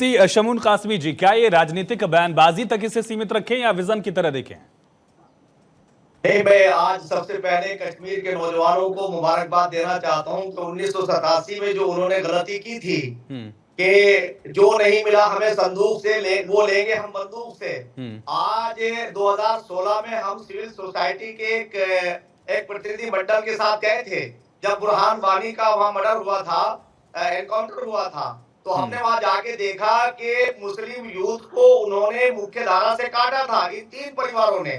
मुफ्ती शमून कासमी जी, क्या ये राजनीतिक बयानबाजी तक इसे सीमित रखें या विजन की तरह देखें? नहीं, मैं आज सबसे पहले कश्मीर के नौजवानों को मुबारकबाद देना चाहता हूं कि 1987 में जो उन्होंने गलती की थी कि जो नहीं मिला हमें संदूक से वो लेंगे हम बंदूक से। आज 2016 में हम सिविल सोसाइटी के एक प्रतिनिधि मंडल के साथ गए थे जब बुरहान वानी का वहां मर्डर हुआ था, एनकाउंटर हुआ था, तो हमने वहां जाके देखा कि मुस्लिम यूथ को उन्होंने मुख्य धारा से काटा था, इन 3 परिवारों ने।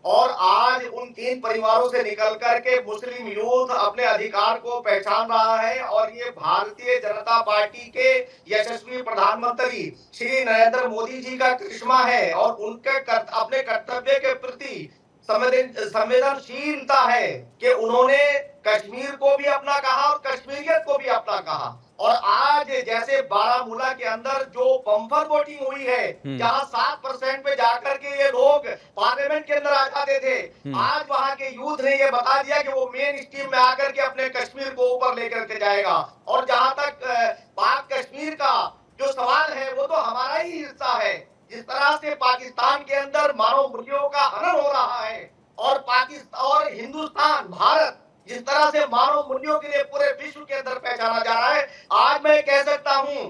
और आज उन 3 परिवारों से निकल करके मुस्लिम यूथ अपने अधिकार को पहचान रहा है और ये भारतीय जनता पार्टी के यशस्वी प्रधानमंत्री श्री नरेंद्र मोदी जी का करिश्मा है और उनके अपने कर्तव्य के प्रति संवेदनशीलता है कि उन्होंने कश्मीर को भी अपना कहा और कश्मीरियत को भी अपना कहा। और आज जैसे बारामूला के अंदर जो बम्पर वोटिंग हुई है, जहां 7% पे जाकर के ये लोग पार्लियामेंट के अंदर आ जाते थे, आज वहां के यूथ ने ये बता दिया कि वो मेन स्ट्रीम में आकर के अपने कश्मीर को ऊपर लेकर के जाएगा। और जहां तक पाक कश्मीर का जो सवाल है वो तो हमारा ही हिस्सा है। जिस तरह से पाकिस्तान के अंदर मानव मूल्यों का हनन हो रहा है और पाकिस्तान और हिंदुस्तान भारत जिस तरह से मानव मूल्यों के लिए पूरे विश्व के अंदर पहचाना जा रहा है, आज मैं कह सकता हूं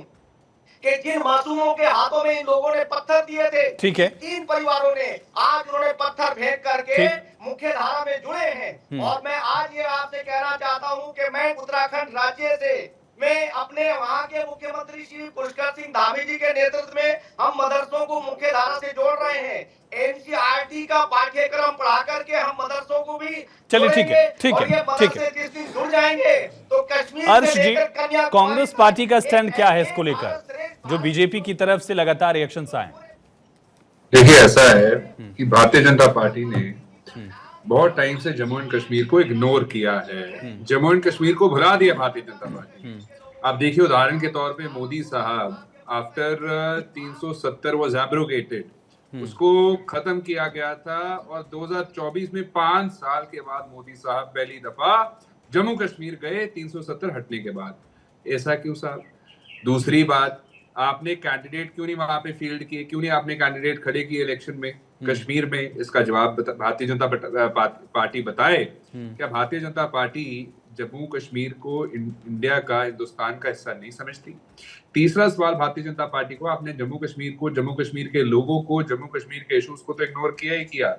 कि जिन मासूमों के हाथों में इन लोगों ने पत्थर दिए थे, ठीक है, 3 परिवारों ने आज उन्होंने पत्थर फेंक करके मुख्य धारा में जुड़े हैं। और मैं आज ये आपसे कहना चाहता हूं कि मैं उत्तराखंड राज्य से मैं अपने वहां के मुख्यमंत्री श्री पुष्कर सिंह धामी जी के नेतृत्व में हम मदरसों को मुख्य धारा से जोड़ रहे हैं। एनसीईआरटी का पाठ्यक्रम पढ़ा करके हम मदरसों को भी, चलिए ठीक है, ठीक है, ठीक है। जिस दिन जुड़ जाएंगे तो कश्मीर अर्श जी, कांग्रेस पार्टी का स्टैंड क्या है इसको लेकर, जो बीजेपी की तरफ से लगातार रिएक्शंस आए? देखिए, ऐसा है कि भारतीय जनता पार्टी ने बहुत टाइम से जम्मू एंड कश्मीर को इग्नोर किया है, जम्मू एंड कश्मीर को भुला दिया भारतीय जनता पार्टी। आप देखिए, उदाहरण के तौर पे मोदी साहब आफ्टर 370 वाज एब्रोगेटेड, उसको खत्म किया गया था और 2024 में 5 साल के बाद मोदी साहब पहली दफा जम्मू कश्मीर गए 370 हटने के बाद। ऐसा क्यों साहब? दूसरी बात, आपने कैंडिडेट क्यों नहीं वहां पे फील्ड किए, क्यों नहीं आपने कैंडिडेट खड़े किए इलेक्शन में कश्मीर में? इसका जवाब भारतीय जनता पार्टी बताए। क्या भारतीय जनता पार्टी जम्मू कश्मीर को इंडिया का, हिंदुस्तान का हिस्सा नहीं समझती? तीसरा सवाल भारतीय जनता पार्टी को, आपने जम्मू कश्मीर को, जम्मू कश्मीर के लोगों को, जम्मू कश्मीर के इश्यूज को तो इग्नोर किया ही किया।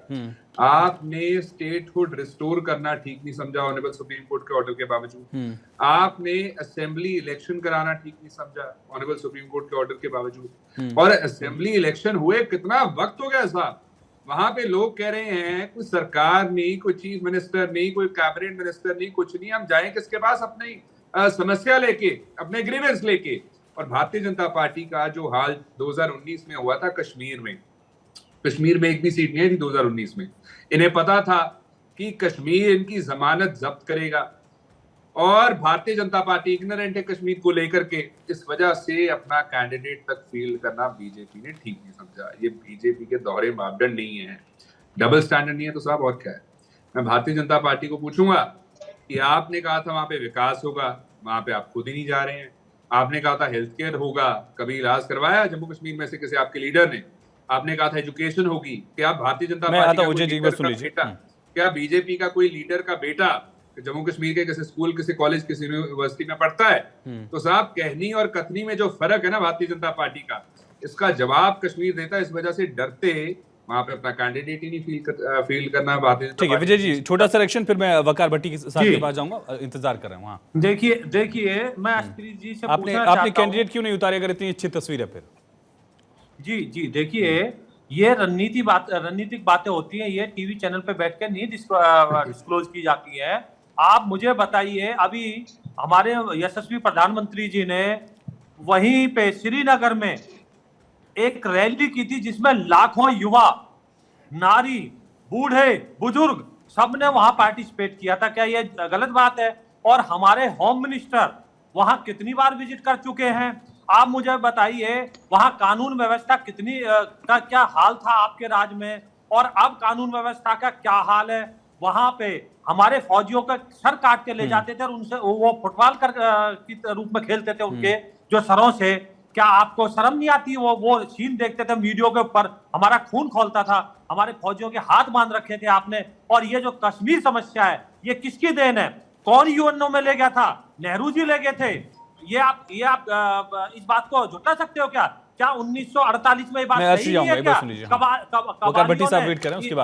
आपने स्टेटहुड रिस्टोर करना ठीक नहीं समझा ऑनरेबल सुप्रीम कोर्ट के ऑर्डर के बावजूद। आपने असेंबली इलेक्शन कराना ठीक नहीं समझा ऑनरेबल सुप्रीम कोर्ट के ऑर्डर के बावजूद। और असेंबली इलेक्शन हुए कितना वक्त हो गया साहब, वहां पे लोग कह रहे हैं कोई सरकार नहीं, कोई चीफ मिनिस्टर नहीं, कोई कैबिनेट मिनिस्टर नहीं, कुछ नहीं, हम जाएं किसके पास अपनी समस्या लेके, अपने ग्रीवेंस लेके। और भारतीय जनता पार्टी का जो हाल 2019 में हुआ था कश्मीर में एक भी सीट नहीं थी 2019 में। इन्हें पता था कि कश्मीर इनकी जमानत जब्त करेगा और भारतीय जनता पार्टी इग्नोरेंट है कश्मीर को लेकर के। इस वजह से अपना कैंडिडेट तक फील्ड करना बीजेपी ने ठीक नहीं समझा। ये बीजेपी के दोहरे मापदंड नहीं है, डबल स्टैंडर्ड नहीं है तो साहब और क्या है? मैं भारतीय जनता पार्टी को पूछूंगा कि आपने कहा था वहां पे विकास होगा, वहां पे आप खुद ही नहीं जा रहे हैं। आपने कहा था हेल्थ केयर होगा, कभी इलाज करवाया जम्मू कश्मीर में से किसी आपके लीडर ने? आपने कहा था एजुकेशन होगी। क्या भारतीय जनता पार्टी का, क्या बीजेपी का कोई लीडर का बेटा जम्मू कश्मीर के किसी स्कूल, किसी कॉलेज, किसी यूनिवर्सिटी में पढ़ता है? तो साहब, कहनी और कथनी में जो फर्क है ना भारतीय जनता पार्टी का, इसका जवाब कश्मीर देता है। इस वजह से डरते वहां पे अपना कैंडिडेट ही नहीं फील करना भारतीय जनता। ठीक है विजय जी, छोटा सा रिएक्शन, फिर मैं वकार भट्टी के साथ के पास जाऊंगा, इंतजार कर रहे हैं वहां। देखिए मैं अस्त्री जी से आपने कैंडिडेट क्यों नहीं उतारे अगर इतनी अच्छी तस्वीर है फिर? जी देखिए, ये रणनीतिक बातें होती हैं, ये टीवी चैनल पे बैठ के नहीं डिस्क्लोज की जाती है। आप मुझे बताइए, अभी हमारे यशस्वी प्रधानमंत्री जी ने वहीं पे श्रीनगर में एक रैली की थी जिसमें लाखों युवा, नारी, बूढ़े, बुजुर्ग सबने वहां पार्टिसिपेट किया था। क्या ये गलत बात है? और हमारे होम मिनिस्टर वहां कितनी बार विजिट कर चुके हैं? आप मुझे बताइए, वहां कानून व्यवस्था कितनी का क्या हाल था आपके राज्य में, और अब कानून व्यवस्था का क्या हाल है? वहां पे हमारे फौजियों का सर काट के ले जाते थे और उनसे वो फुटबॉल के रूप में खेलते थे, उनके जो सरों से क्या आपको शर्म नहीं आती? वो सीन देखते थे वीडियो के ऊपर, हमारा खून खौलता था, हमारे फौजियों के हाथ बांध रखे थे आपने। और ये जो कश्मीर समस्या है, ये किसकी देन है? कौन यूएनओ में ले गया था? नेहरू जी ले गए थे। ये आप इस बात को झुटला सकते हो क्या? क्या 1948 में ये बात सही नहीं है क्या?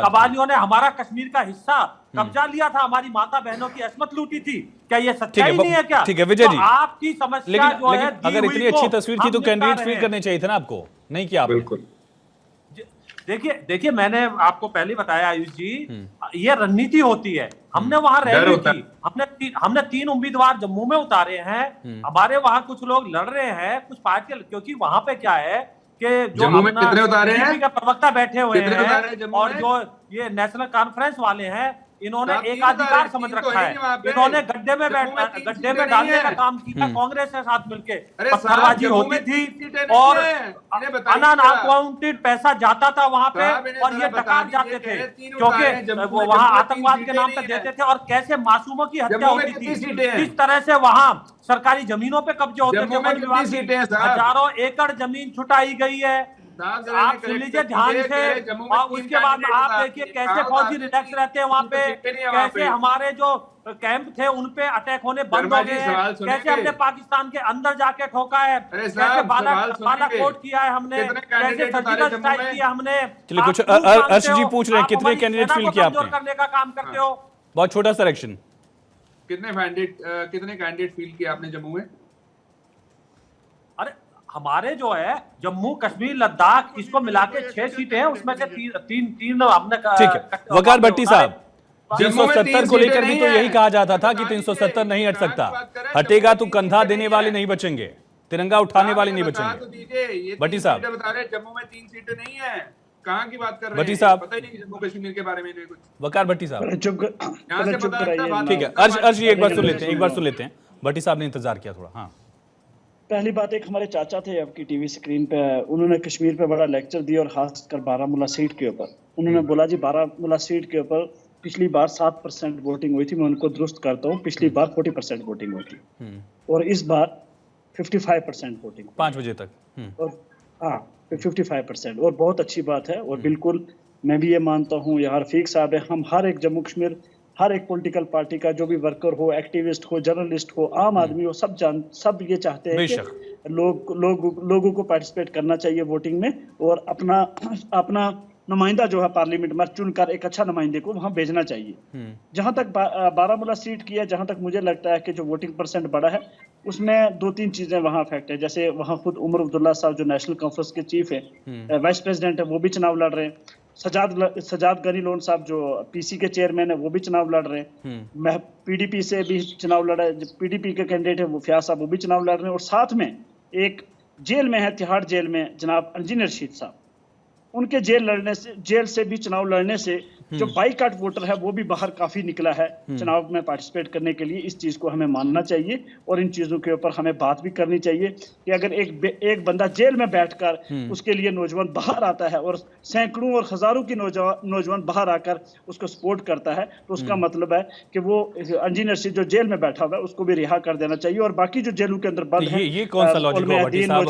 कबालियों ने हमारा कश्मीर का हिस्सा कब्जा लिया था, हमारी माता बहनों की असमत लूटी थी। क्या ये सच्चाई नहीं है क्या? ठीक है विजय जी, आपकी समस्या जो है, अगर इतनी अच्छी तस्वीर थी तो कैंडिडेट फील करने चाहिए थे ना आपको, नहीं किया आपने। बिल्कुल। देखिए मैंने आपको पहले बताया आयुष जी, ये रणनीति होती है। हमने वहां रैली की, हमने 3 उम्मीदवार जम्मू में उतारे हैं। हमारे वहां कुछ लोग लड़ रहे हैं, कुछ पार्टी, क्योंकि वहां पे क्या है कि जो जम्मू में कितने उतारे हैं? का प्रवक्ता बैठे हुए हैं और में? जो ये नेशनल कॉन्फ्रेंस वाले हैं, इन्होंने एक अधिकार समझ रखा है। इन्होंने गड्ढे में डालने का काम किया कांग्रेस के साथ मिलकर। पत्थरबाजी होती थी और अनअकाउंटेड पैसा जाता था वहां पे, और ये डकात जाते थे क्योंकि वो वहां आतंकवाद के नाम पे देते थे। और कैसे मासूमों की हत्या होती थी, किस तरह से वहां सरकारी जमीनों पे कब्जे होते थे। हजारों एकड़ जमीन छुटाई गई है। आप सुन लीजिए ध्यान से। और उसके बाद आप देखिए कैसे फौजी रिलैक्स रहते हैं वहां पे, कैसे हमारे जो कैंप थे उन पे अटैक होने बंद हो गए हैं, कैसे हमने पाकिस्तान के अंदर जाके ठोका है, कैसे बालाकोट किया है हमने, कैसे सर्जिकल स्ट्राइक किया हमने। चलिए कुछ अर्श जी पूछ रहे हैं कितने कैंडिडेट फील किया आपने? करने का काम करते हो। बहुत छोटा सा इलेक्शन। कितने कैंडिडेट फील किया आपने जम्मू में? अरे हमारे जो है जम्मू कश्मीर लद्दाख इसको मिला के 6 सीटें हैं, उसमें से तीन हमने। ठीक है वकार भट्टी साहब, 370 को लेकर भी तो यही कहा जाता था कि 370 नहीं हट सकता, हटेगा तो कंधा देने वाले नहीं बचेंगे, तिरंगा उठाने वाले नहीं बचेंगे। भट्टी साहब बता रहे जम्मू में 3 सीटें नहीं है, कहाँ की बात कर रहे हैं? भट्टी साहब पता ही नहीं जम्मू कश्मीर के बारे में कुछ। वकार भट्टी साहब यहाँ से पता लगता है। ठीक है अर्श एक बार सुन लेते हैं। भट्टी साहब ने इंतजार किया थोड़ा। हाँ, पहली बात, एक हमारे चाचा थे आपकी टीवी स्क्रीन पे, उन्होंने कश्मीर पे बड़ा लेक्चर दिया और खासकर बारामूला सीट के ऊपर। उन्होंने बोला जी बारामूला सीट के ऊपर पिछली बार 7% वोटिंग हुई थी, मैं उनको दुरुस्त करता हूँ, पिछली बार 40% वोटिंग हुई थी और इस बार 55% वोटिंग 5 बजे तक। और हाँ 55% और बहुत अच्छी बात है। और बिल्कुल मैं भी ये मानता हूँ, यहाँ रफीक साहब है, हम हर एक जम्मू कश्मीर हर एक पॉलिटिकल पार्टी का जो भी वर्कर हो, एक्टिविस्ट हो, जर्नलिस्ट हो, आम आदमी हो, सब ये चाहते हैं कि लोगों को पार्टिसिपेट करना चाहिए वोटिंग में और अपना नुमाइंदा जो है पार्लियामेंट में चुनकर एक अच्छा नुमाइंदे को वहां भेजना चाहिए। जहां तक बारामूला सीट की है, जहां तक मुझे लगता है कि जो वोटिंग परसेंट बढ़ा है उसमें 2-3 चीजें वहां इफेक्ट है। जैसे वहां खुद उमर अब्दुल्ला साहब जो नेशनल कॉन्फ्रेंस के चीफ है, वाइस प्रेसिडेंट है, वो भी चुनाव लड़ रहे हैं। सजाद गनी लोन साहब जो पीसी के चेयरमैन है वो भी चुनाव लड़ रहे हैं। पीडीपी से भी चुनाव लड़ा, पीडीपी के कैंडिडेट है वो फयाज साहब, वो भी चुनाव लड़ रहे हैं। और साथ में एक जेल में है, तिहाड़ जेल में जनाब इंजीनियर रशीद साहब, उनके जेल से भी चुनाव लड़ने से जो बाईकाट वोटर है वो भी बाहर काफी निकला है चुनाव में पार्टिसिपेट करने के लिए। इस चीज को हमें मानना चाहिए और इन चीजों के ऊपर हमें बात भी करनी चाहिए कि अगर एक बंदा जेल में बैठकर उसके लिए नौजवान बाहर आता है और सैकड़ों और हजारों की नौजवान बाहर आकर उसको सपोर्ट करता है, तो उसका मतलब है कि वो इंजीनियर से जो जेल में बैठा हुआ है उसको भी रिहा कर देना चाहिए। और बाकी जो जेलों के अंदर बंद है, ये कौन सा लॉजिक हुआ भट्टी साहब?